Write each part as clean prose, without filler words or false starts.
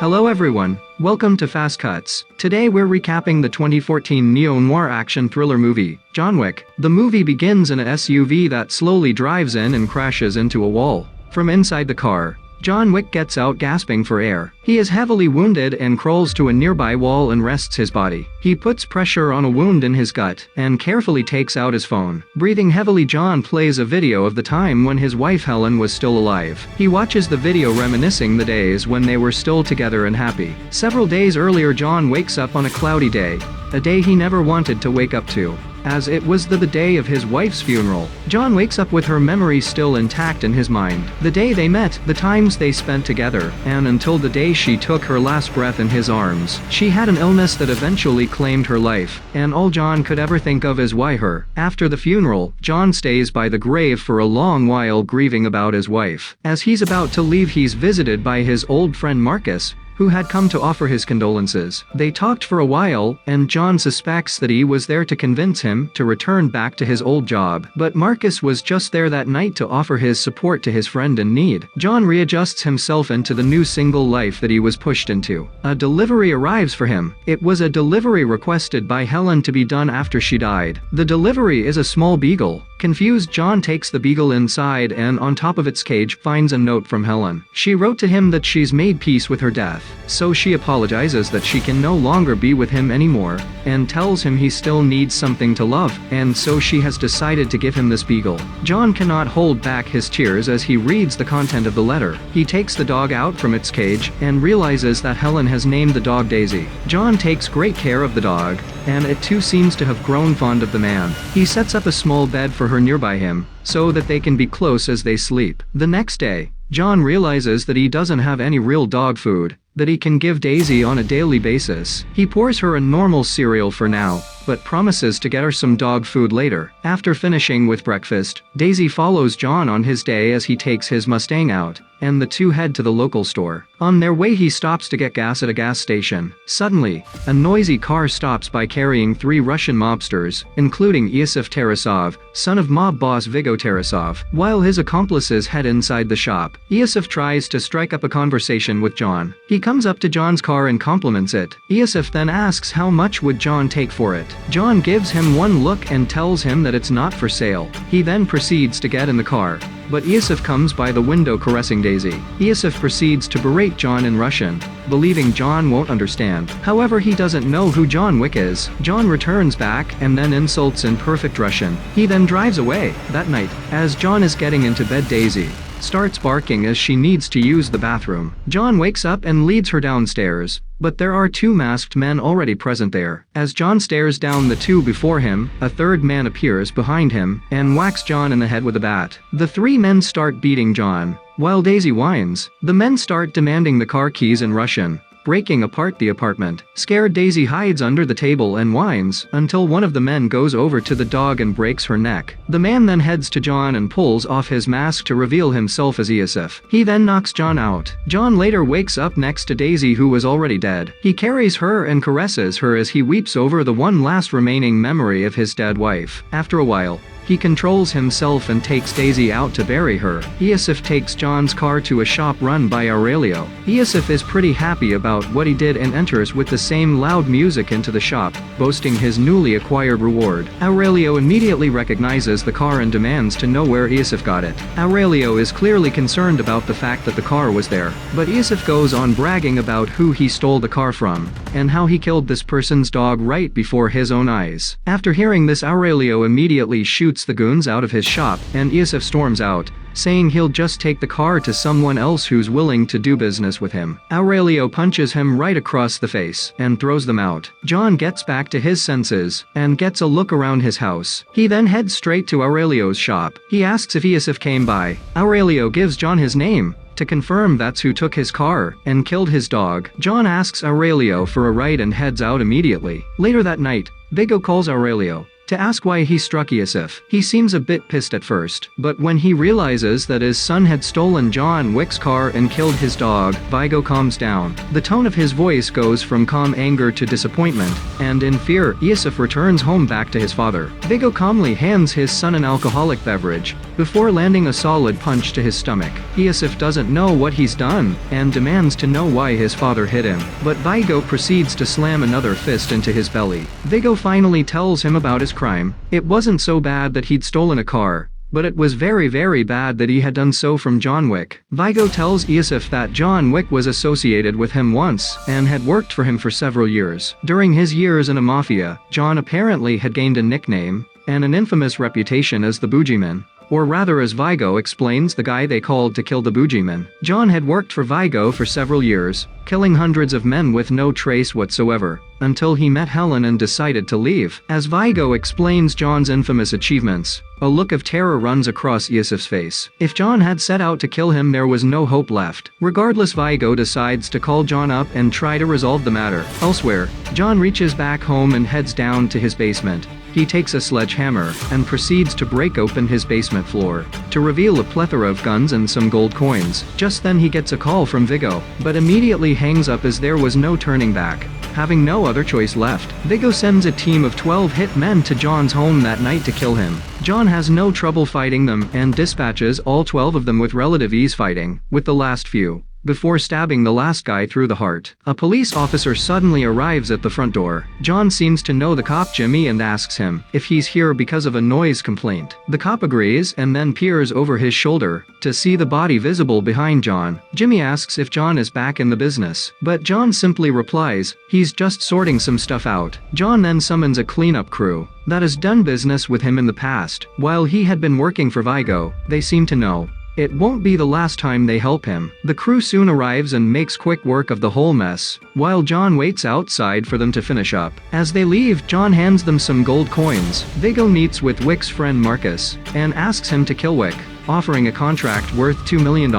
Hello everyone, welcome to Fastcuts. Today we're recapping the 2014 neo-noir action thriller movie, John Wick. The movie begins in a SUV that slowly drives in and crashes into a wall. From inside the car, John Wick gets out gasping for air. He is heavily wounded and crawls to a nearby wall and rests his body. He puts pressure on a wound in his gut and carefully takes out his phone. Breathing heavily, John plays a video of the time when his wife Helen was still alive. He watches the video reminiscing the days when they were still together and happy. Several days earlier, John wakes up on a cloudy day, a day he never wanted to wake up to, as it was the day of his wife's funeral. John wakes up with her memories still intact in his mind. The day they met, the times they spent together, and until the day she took her last breath in his arms. She had an illness that eventually claimed her life, and all John could ever think of is why her. After the funeral, John stays by the grave for a long while grieving about his wife. As he's about to leave, he's visited by his old friend Marcus, who had come to offer his condolences. They talked for a while, and John suspects that he was there to convince him to return back to his old job. But Marcus was just there that night to offer his support to his friend in need. John readjusts himself into the new single life that he was pushed into. A delivery arrives for him. It was a delivery requested by Helen to be done after she died. The delivery is a small beagle. Confused, John takes the beagle inside and on top of its cage finds a note from Helen. She wrote to him that she's made peace with her death, so she apologizes that she can no longer be with him anymore, and tells him he still needs something to love, and so she has decided to give him this beagle. John cannot hold back his tears as he reads the content of the letter. He takes the dog out from its cage and realizes that Helen has named the dog Daisy. John takes great care of the dog, and it too seems to have grown fond of the man. He sets up a small bed for her nearby him, so that they can be close as they sleep. The next day, John realizes that he doesn't have any real dog food that he can give Daisy on a daily basis. He pours her a normal cereal for now, but promises to get her some dog food later. After finishing with breakfast, Daisy follows John on his day as he takes his Mustang out, and the two head to the local store. On their way, he stops to get gas at a gas station. Suddenly, a noisy car stops by carrying 3 Russian mobsters, including Iosif Tarasov, son of mob boss Viggo Tarasov. While his accomplices head inside the shop, Iosif tries to strike up a conversation with John. He comes up to John's car and compliments it. Iosif then asks how much would John take for it. John gives him one look and tells him that it's not for sale. He then proceeds to get in the car, but Iosif comes by the window caressing Daisy. Iosif proceeds to berate John in Russian, believing John won't understand. However, he doesn't know who John Wick is. John returns back and then insults in perfect Russian. He then drives away. That night, as John is getting into bed, Daisy starts barking as she needs to use the bathroom. John wakes up and leads her downstairs, but there are 2 masked men already present there. As John stares down the 2 before him, a 3rd man appears behind him and whacks John in the head with a bat. The 3 men start beating John, while Daisy whines. The men start demanding the car keys in Russian, breaking apart the apartment. Scared, Daisy hides under the table and whines until one of the men goes over to the dog and breaks her neck. The man then heads to John and pulls off his mask to reveal himself as Iosif. He then knocks John out. John later wakes up next to Daisy, who was already dead. He carries her and caresses her as he weeps over the one last remaining memory of his dead wife. After a while, he controls himself and takes Daisy out to bury her. Iosif takes John's car to a shop run by Aurelio. Iosif is pretty happy about what he did and enters with the same loud music into the shop, boasting his newly acquired reward. Aurelio immediately recognizes the car and demands to know where Iosif got it. Aurelio is clearly concerned about the fact that the car was there, but Iosif goes on bragging about who he stole the car from, and how he killed this person's dog right before his own eyes. After hearing this, Aurelio immediately shoots the goons out of his shop, and Iosif storms out, saying he'll just take the car to someone else who's willing to do business with him. Aurelio punches him right across the face and throws them out. John gets back to his senses and gets a look around his house. He then heads straight to Aurelio's shop. He asks if Iosif came by. Aurelio gives John his name to confirm that's who took his car and killed his dog. John asks Aurelio for a ride and heads out immediately. Later that night, Viggo calls Aurelio, to ask why he struck Iosif. He seems a bit pissed at first, but when he realizes that his son had stolen John Wick's car and killed his dog, Viggo calms down. The tone of his voice goes from calm anger to disappointment, and in fear, Iosif returns home back to his father. Viggo calmly hands his son an alcoholic beverage, before landing a solid punch to his stomach. Iosif doesn't know what he's done, and demands to know why his father hit him, but Viggo proceeds to slam another fist into his belly. Viggo finally tells him about his crime. It wasn't so bad that he'd stolen a car, but it was very very bad that he had done so from John Wick. Viggo tells Iosif that John Wick was associated with him once, and had worked for him for several years. During his years in a mafia, John apparently had gained a nickname, and an infamous reputation as the boogeyman. Or rather, as Viggo explains, the guy they called to kill the boogeyman. John had worked for Viggo for several years, killing hundreds of men with no trace whatsoever, until he met Helen and decided to leave. As Viggo explains John's infamous achievements, a look of terror runs across Iosif's face. If John had set out to kill him, there was no hope left. Regardless, Viggo decides to call John up and try to resolve the matter. Elsewhere, John reaches back home and heads down to his basement. He takes a sledgehammer and proceeds to break open his basement floor to reveal a plethora of guns and some gold coins. Just then he gets a call from Viggo, but immediately hangs up as there was no turning back. Having no other choice left, Viggo sends a team of 12 hit men to John's home that night to kill him. John has no trouble fighting them and dispatches all 12 of them with relative ease, fighting with the last few before stabbing the last guy through the heart. A police officer suddenly arrives at the front door. John seems to know the cop Jimmy and asks him if he's here because of a noise complaint. The cop agrees and then peers over his shoulder to see the body visible behind John. Jimmy asks if John is back in the business, but John simply replies he's just sorting some stuff out. John then summons a cleanup crew that has done business with him in the past. While he had been working for Viggo, they seem to know it won't be the last time they help him. The crew soon arrives and makes quick work of the whole mess, while John waits outside for them to finish up. As they leave, John hands them some gold coins. Viggo meets with Wick's friend Marcus, and asks him to kill Wick, offering a contract worth $2 million.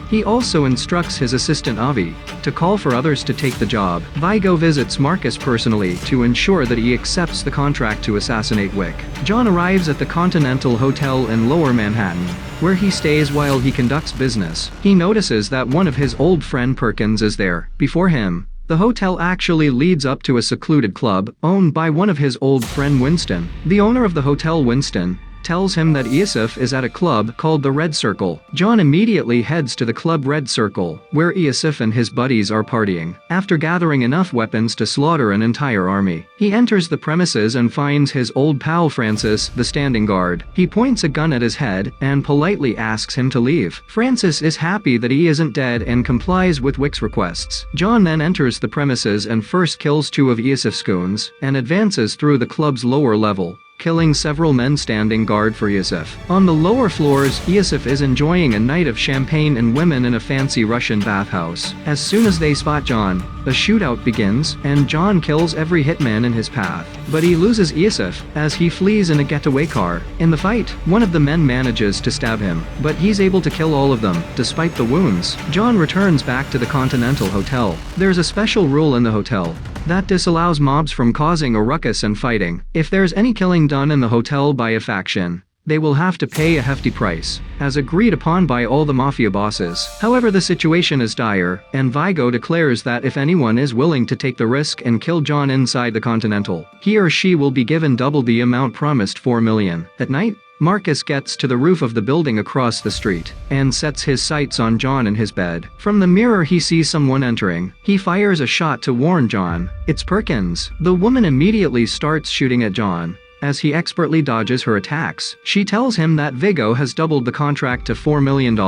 He also instructs his assistant Avi to call for others to take the job. Viggo visits Marcus personally to ensure that he accepts the contract to assassinate Wick. John arrives at the Continental Hotel in Lower Manhattan, where he stays while he conducts business. He notices that one of his old friend Perkins is there. Before him, the hotel actually leads up to a secluded club owned by one of his old friend Winston. The owner of the hotel, Winston, tells him that Iosif is at a club called the Red Circle. John immediately heads to the club Red Circle, where Iosif and his buddies are partying. After gathering enough weapons to slaughter an entire army, he enters the premises and finds his old pal Francis, the standing guard. He points a gun at his head and politely asks him to leave. Francis is happy that he isn't dead and complies with Wick's requests. John then enters the premises and first kills 2 of Iosif's goons, and advances through the club's lower level, killing several men standing guard for Iosif. On the lower floors, Iosif is enjoying a night of champagne and women in a fancy Russian bathhouse. As soon as they spot John, a shootout begins, and John kills every hitman in his path. But he loses Iosif as he flees in a getaway car. In the fight, one of the men manages to stab him, but he's able to kill all of them, despite the wounds. John returns back to the Continental Hotel. There's a special rule in the hotel that disallows mobs from causing a ruckus and fighting. If there's any killing done in the hotel by a faction, they will have to pay a hefty price, as agreed upon by all the mafia bosses. However, the situation is dire, and Viggo declares that if anyone is willing to take the risk and kill John inside the Continental, he or she will be given double the amount promised, $4 million. At night, Marcus gets to the roof of the building across the street, and sets his sights on John in his bed. From the mirror he sees someone entering. He fires a shot to warn John. It's Perkins. The woman immediately starts shooting at John, as he expertly dodges her attacks. She tells him that Viggo has doubled the contract to $4 million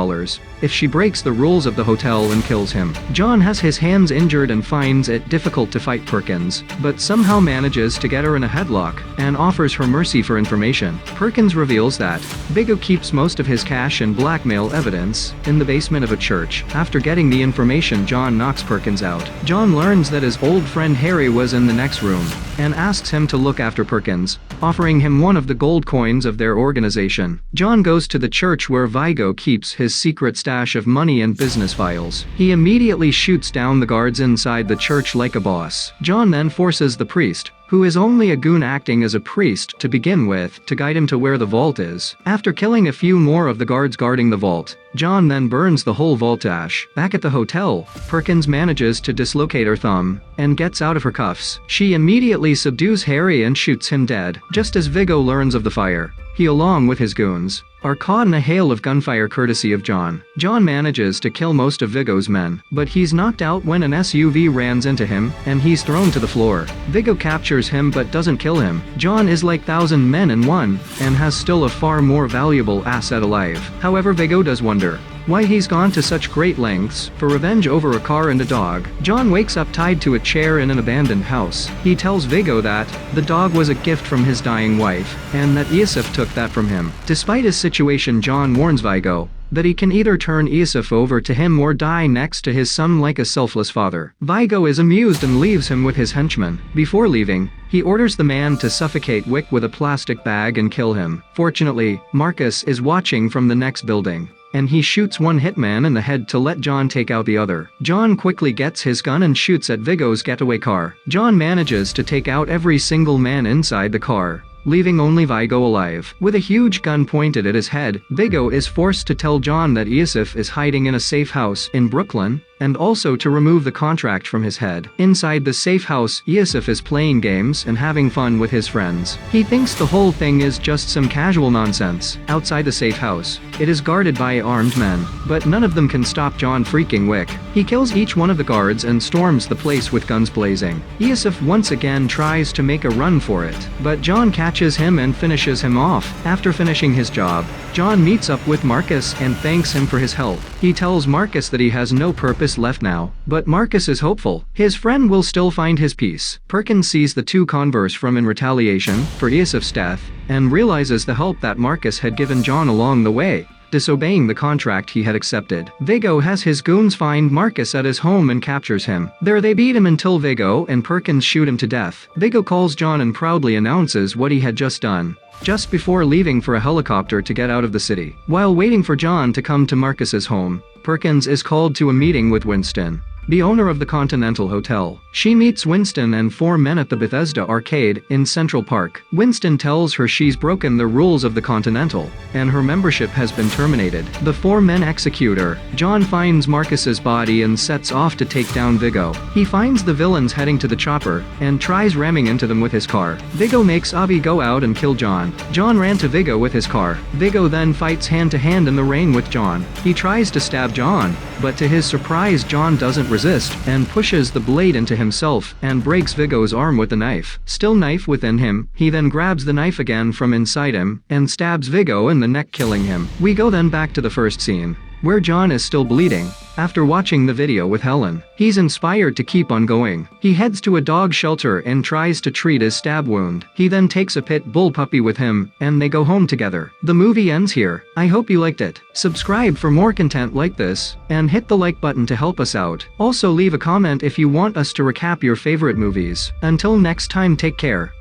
if she breaks the rules of the hotel and kills him. John has his hands injured and finds it difficult to fight Perkins, but somehow manages to get her in a headlock, and offers her mercy for information. Perkins reveals that Viggo keeps most of his cash and blackmail evidence in the basement of a church. After getting the information, John knocks Perkins out. John learns that his old friend Harry was in the next room, and asks him to look after Perkins, offering him one of the gold coins of their organization. John goes to the church where Viggo keeps his secret stash of money and business files. He immediately shoots down the guards inside the church like a boss. John then forces the priest, who is only a goon acting as a priest to begin with to guide him to where the vault is. After killing a few more of the guards guarding the vault, John then burns the whole vault to ash. Back at the hotel, Perkins manages to dislocate her thumb and gets out of her cuffs. She immediately subdues Harry and shoots him dead. Just as Viggo learns of the fire, he along with his goons are caught in a hail of gunfire courtesy of John. John manages to kill most of Viggo's men, but he's knocked out when an SUV rams into him, and he's thrown to the floor. Viggo captures him but doesn't kill him. John is like 1,000 men in one, and has still a far more valuable asset alive. However, Viggo does wonder why he's gone to such great lengths for revenge over a car and a dog. John wakes up tied to a chair in an abandoned house. He tells Viggo that the dog was a gift from his dying wife, and that Iosif took that from him. Despite his situation, John warns Viggo that he can either turn Iosif over to him or die next to his son like a selfless father. Viggo is amused and leaves him with his henchmen. Before leaving, he orders the man to suffocate Wick with a plastic bag and kill him. Fortunately, Marcus is watching from the next building, and he shoots one hitman in the head to let John take out the other. John quickly gets his gun and shoots at Viggo's getaway car. John manages to take out every single man inside the car, leaving only Viggo alive. With a huge gun pointed at his head, Viggo is forced to tell John that Iosif is hiding in a safe house in Brooklyn, and also to remove the contract from his head. Inside the safe house, Iosif is playing games and having fun with his friends. He thinks the whole thing is just some casual nonsense. Outside the safe house, it is guarded by armed men, but none of them can stop John freaking Wick. He kills each one of the guards and storms the place with guns blazing. Iosif once again tries to make a run for it, but John catches him and finishes him off. After finishing his job, John meets up with Marcus and thanks him for his help. He tells Marcus that he has no purpose left now, but Marcus is hopeful. His friend will still find his peace. Perkins sees the two converse from in retaliation for Iosif's death, and realizes the help that Marcus had given John along the way, disobeying the contract he had accepted. Viggo has his goons find Marcus at his home and captures him. There they beat him until Viggo and Perkins shoot him to death. Viggo calls John and proudly announces what he had just done, just before leaving for a helicopter to get out of the city. While waiting for John to come to Marcus's home, Perkins is called to a meeting with Winston, the owner of the Continental Hotel. She meets Winston and four men at the Bethesda Arcade in Central Park. Winston tells her she's broken the rules of the Continental, and her membership has been terminated. The four men execute her. John finds Marcus's body and sets off to take down Viggo. He finds the villains heading to the chopper, and tries ramming into them with his car. Viggo makes Avi go out and kill John. John ran to Viggo with his car. Viggo then fights hand to hand in the rain with John. He tries to stab John, but to his surprise John doesn't resist, and pushes the blade into himself, and breaks Viggo's arm with the knife. Still knife within him, he then grabs the knife again from inside him, and stabs Viggo in the neck, killing him. We go then back to the first scene, where John is still bleeding. After watching the video with Helen, he's inspired to keep on going. He heads to a dog shelter and tries to treat his stab wound. He then takes a pit bull puppy with him, and they go home together. The movie ends here. I hope you liked it. Subscribe for more content like this, and hit the like button to help us out. Also leave a comment if you want us to recap your favorite movies. Until next time, take care.